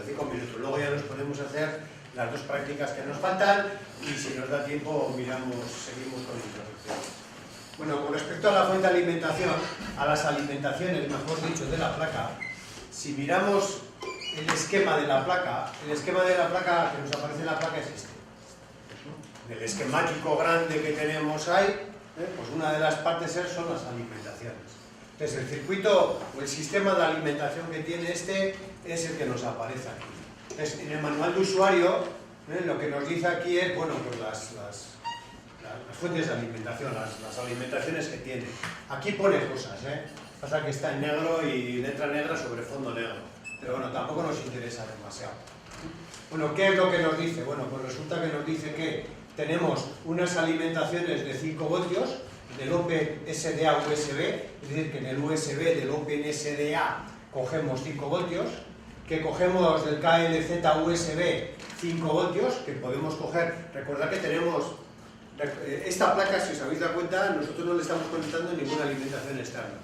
5 minutos. Luego ya nos podemos hacer las dos prácticas que nos faltan y si nos da tiempo seguimos con la introducción. Bueno, con respecto a la fuente de alimentación, a las alimentaciones, mejor dicho, de la placa, si miramos el esquema de la placa que nos aparece en la placa es este. En el esquemático grande que tenemos ahí, pues una de las partes son las alimentaciones. Entonces el circuito o el sistema de alimentación que tiene este es el que nos aparece aquí. Entonces en el manual de usuario lo que nos dice aquí es, bueno, pues las fuentes de alimentación, las alimentaciones que tiene. Aquí pone cosas, pasa que está en negro y letra negra sobre fondo negro, pero bueno, tampoco nos interesa demasiado. Bueno, ¿qué es lo que nos dice? Bueno, pues resulta que nos dice que tenemos unas alimentaciones de 5 voltios del OpenSDA USB, es decir, que en el USB del OpenSDA cogemos 5 voltios, que cogemos del KLZ USB 5 voltios, que podemos coger, recordad que tenemos esta placa, si os habéis dado cuenta, nosotros no le estamos conectando ninguna alimentación externa,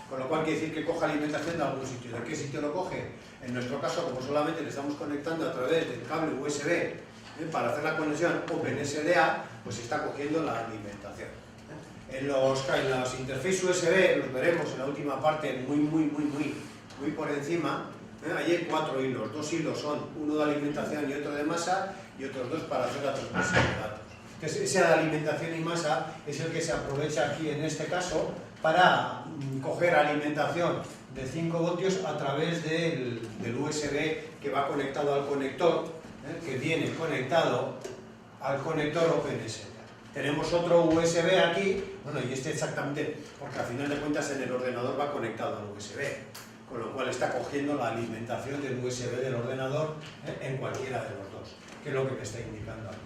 con lo cual quiere decir que coja alimentación de algún sitio. ¿De qué sitio lo coge? En nuestro caso, como solamente le estamos conectando a través del cable USB para hacer la conexión OpenSDA, pues está cogiendo la alimentación. En los interfaces USB, los veremos en la última parte muy por encima, ahí hay 4 hilos, 2 hilos son uno de alimentación y otro de masa, y otros 2 para hacer la transmisión de datos. Entonces, ese de alimentación y masa es el que se aprovecha aquí en este caso para coger alimentación de 5 voltios a través del USB que va conectado al conector, que viene conectado al conector OpenSDA. Tenemos otro USB aquí, bueno, y este exactamente, porque al final de cuentas en el ordenador va conectado al USB, con lo cual está cogiendo la alimentación del USB del ordenador en cualquiera de los dos, que es lo que me está indicando aquí.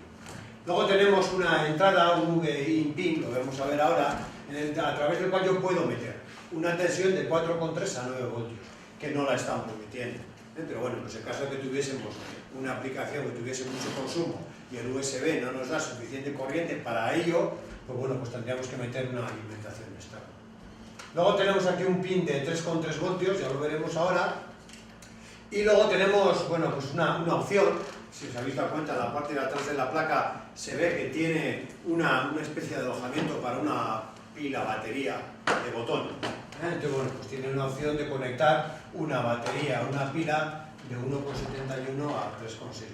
Luego tenemos una entrada, un VIN pin, lo vamos a ver ahora, a través del cual yo puedo meter una tensión de 4,3 a 9 voltios, que no la estamos metiendo. Pero bueno, pues en caso de que tuviésemos una aplicación que tuviese mucho consumo y el USB no nos da suficiente corriente para ello, pues bueno, pues tendríamos que meter una alimentación externa. Luego tenemos aquí un pin de 3,3 voltios, ya lo veremos ahora. Y luego tenemos, bueno, pues una opción. Si os habéis dado cuenta, en la parte de atrás de la placa se ve que tiene una especie de alojamiento para una pila, batería de botón. Entonces, bueno, pues tiene una opción de conectar una batería, una pila de 1,71 a 3,6 voltios.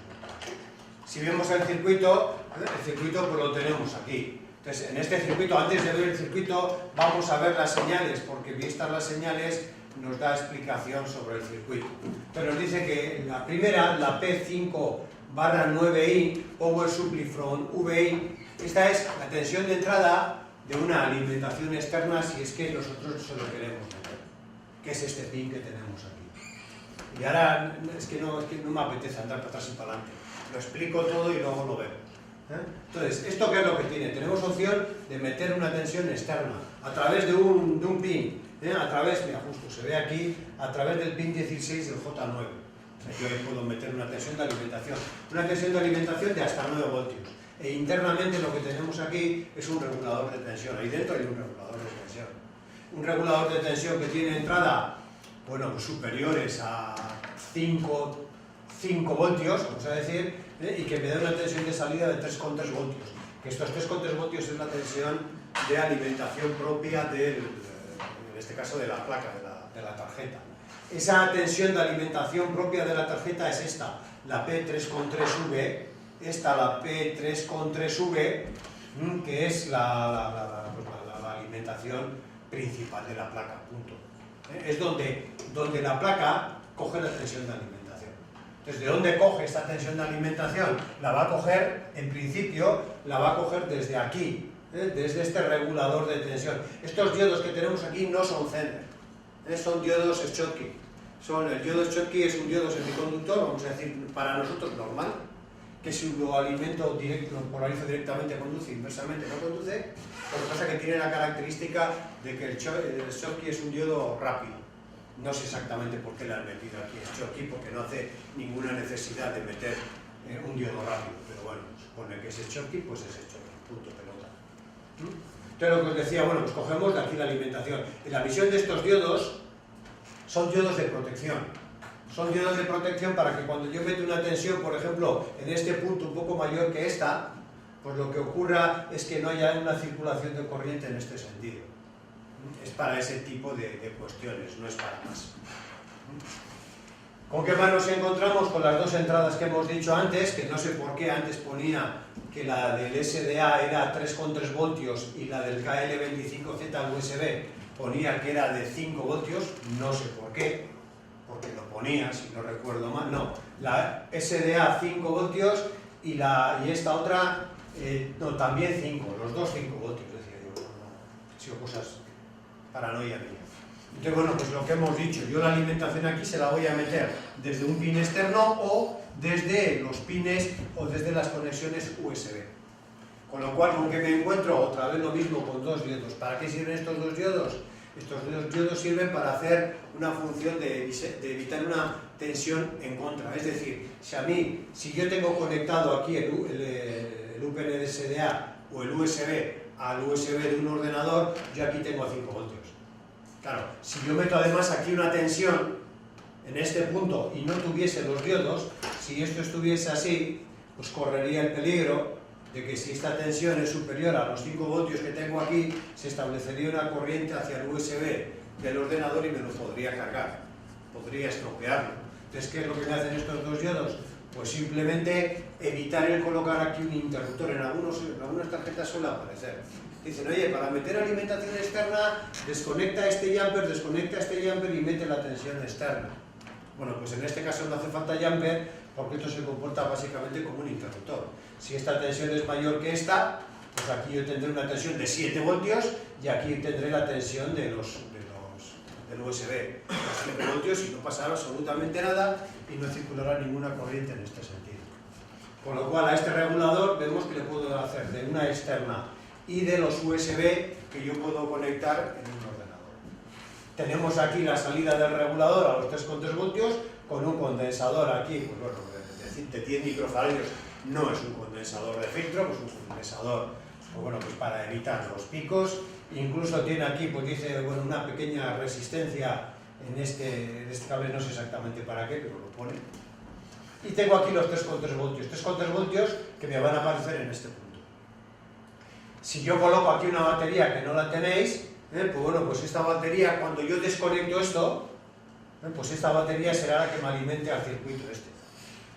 Si vemos el circuito pues lo tenemos aquí. Entonces, en este circuito, antes de ver el circuito, vamos a ver las señales, porque vistas las señales nos da explicación sobre el circuito. Pero nos dice que la primera, la P5/9i, Power Supply from VI, esta es la tensión de entrada de una alimentación externa si es que nosotros se lo queremos meter, que es este pin que tenemos aquí. Y ahora es que no me apetece andar para atrás y para adelante. Lo explico todo y luego lo vemos. Entonces, ¿esto qué es lo que tiene? Tenemos opción de meter una tensión externa a través de un pin, a través, mira, justo se ve aquí, a través del pin 16 del J9. Yo ahí puedo meter una tensión de alimentación de hasta 9 voltios. E internamente lo que tenemos aquí es un regulador de tensión. Ahí dentro hay un regulador de tensión. Un regulador de tensión que tiene entrada, bueno, pues superiores a 5 voltios, vamos a decir, y que me da una tensión de salida de 3,3 voltios. Que estos 3,3 voltios es la tensión de alimentación propia en este caso de la placa, de la tarjeta. Esa tensión de alimentación propia de la tarjeta es esta, la P3,3V, esta la P3,3V, que es la alimentación principal de la placa, punto. Es donde la placa coge la tensión de alimentación. Entonces, ¿de dónde coge esta tensión de alimentación? La va a coger, en principio, la va a coger desde aquí, desde este regulador de tensión. Estos diodos que tenemos aquí no son Zener, son diodos Schottky. El diodo Schottky es un diodo semiconductor, vamos a decir, para nosotros normal, que si lo alimento directo, lo polarizo directamente, conduce, inversamente no conduce. Lo que pasa es que tiene la característica de que el Schottky es un diodo rápido. No sé exactamente por qué le han metido aquí el Schottky, porque no hace ninguna necesidad de meter un diodo rápido, pero bueno, supone que es el Schottky, pues es el Schottky, punto pelota. Entonces lo que os decía, bueno, pues cogemos de aquí la alimentación. Y la visión de estos diodos son diodos de protección. Son diodos de protección para que cuando yo meto una tensión, por ejemplo, en este punto un poco mayor que esta, pues lo que ocurra es que no haya una circulación de corriente en este sentido. Es para ese tipo de cuestiones, no es para más. ¿Con qué más nos encontramos? Con las dos entradas que hemos dicho antes, que no sé por qué antes ponía que la del SDA era 3,3 voltios y la del KL25Z USB ponía que era de 5 voltios, no sé por qué, porque lo ponía, si no recuerdo mal, no, la SDA 5 voltios y esta otra, no, también 5, los dos 5 voltios, decía yo, no, han sido cosas paranoia mía. Entonces, bueno, pues lo que hemos dicho, yo la alimentación aquí se la voy a meter desde un pin externo o desde los pines o desde las conexiones USB. Con lo cual, ¿con qué me encuentro? Otra vez lo mismo con dos diodos. ¿Para qué sirven estos dos diodos? Estos dos diodos sirven para hacer una función de evitar una tensión en contra. Es decir, si yo tengo conectado aquí el UPN SDA o el USB al USB de un ordenador, yo aquí tengo 5 voltios. Claro, si yo meto además aquí una tensión en este punto y no tuviese los diodos, si esto estuviese así, pues correría el peligro de que si esta tensión es superior a los 5 voltios que tengo aquí, se establecería una corriente hacia el USB del ordenador y me lo podría cargar, podría estropearlo. Entonces, ¿qué es lo que me hacen estos dos diodos? Pues simplemente evitar el colocar aquí un interruptor. En algunas tarjetas suele aparecer. Dicen, oye, para meter alimentación externa, desconecta este jumper y mete la tensión externa. Bueno, pues en este caso no hace falta jumper, porque esto se comporta básicamente como un interruptor. Si esta tensión es mayor que esta, pues aquí yo tendré una tensión de 7 voltios y aquí tendré la tensión del USB, de 7 voltios, y no pasará absolutamente nada y no circulará ninguna corriente en este sentido. Con lo cual a este regulador vemos que le puedo hacer de una externa y de los USB que yo puedo conectar en un ordenador. Tenemos aquí la salida del regulador a los 3,3 voltios con un condensador aquí, pues bueno, de 10 microfarados. No es un condensador de filtro, pues un condensador, pues bueno, pues para evitar los picos. Incluso tiene aquí, pues dice, bueno, una pequeña resistencia en este cable, no sé exactamente para qué, pero lo pone. Y tengo aquí los 3,3 voltios, 3,3 voltios que me van a aparecer en este punto. Si yo coloco aquí una batería que no la tenéis, pues bueno, pues esta batería, cuando yo desconecto esto, pues esta batería será la que me alimente al circuito este.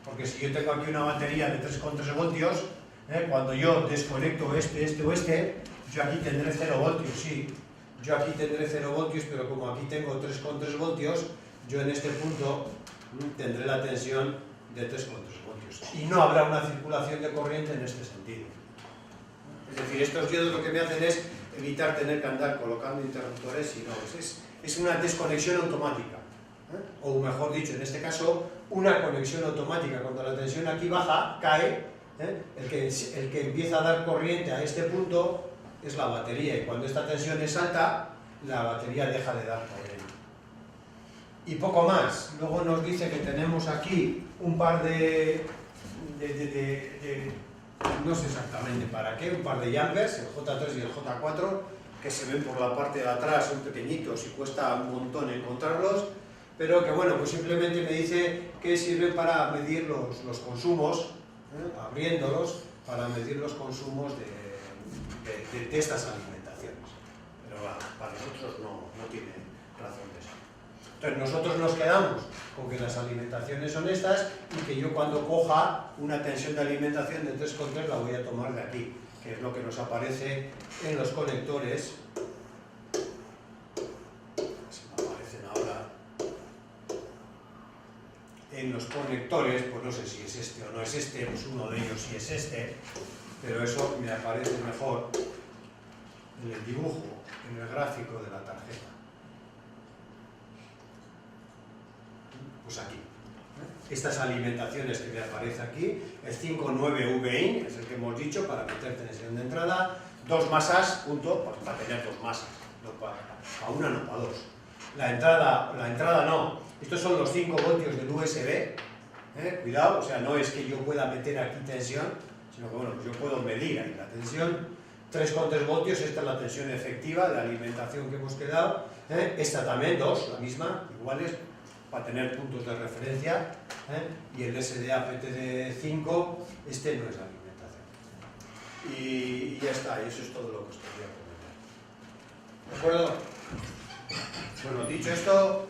Porque si yo tengo aquí una batería de 3,3 voltios, cuando yo desconecto este o este, yo aquí tendré 0 voltios, sí. Yo aquí tendré 0 voltios, pero como aquí tengo 3,3 voltios, yo en este punto tendré la tensión de 3,3 voltios. Y no habrá una circulación de corriente en este sentido. Es decir, estos diodos lo que me hacen es evitar tener que andar colocando interruptores, y no, es una desconexión automática. O mejor dicho, en este caso, una conexión automática. Cuando la tensión aquí baja, cae, el que empieza a dar corriente a este punto es la batería, y cuando esta tensión es alta, la batería deja de dar corriente. Y poco más. Luego nos dice que tenemos aquí un par de no sé exactamente para qué, un par de jumpers, el J3 y el J4, que se ven por la parte de atrás, son pequeñitos y cuesta un montón encontrarlos, pero que bueno, pues simplemente me dice que sirven para medir los consumos, abriéndolos, para medir los consumos de estas alimentaciones. Pero bueno, para nosotros no tiene razón de ser. Entonces nosotros nos quedamos con que las alimentaciones son estas y que yo cuando coja una tensión de alimentación de 3,3 la voy a tomar de aquí, que es lo que nos aparece en los conectores. Si me aparecen ahora en los conectores, pues no sé si es este o no es este, pues uno de ellos sí es este, pero eso me aparece mejor en el dibujo, en el gráfico de la tarjeta. Pues aquí. Estas alimentaciones que me aparece aquí, el 5,9VIN, es el que hemos dicho, para meter tensión de entrada, 2 masas, punto, para tener 2 masas, no para una, no para 2. La entrada no, estos son los 5 voltios del USB, cuidado, o sea, no es que yo pueda meter aquí tensión, sino que bueno, pues yo puedo medir ahí la tensión. 3,3 voltios, esta es la tensión efectiva de la alimentación que hemos quedado, esta también, 2, la misma, iguales. para tener puntos de referencia, y el SDA-PTD5, este no es alimentación. Y ya está, y eso es todo lo que os quería comentar. ¿De acuerdo? Bueno, dicho esto...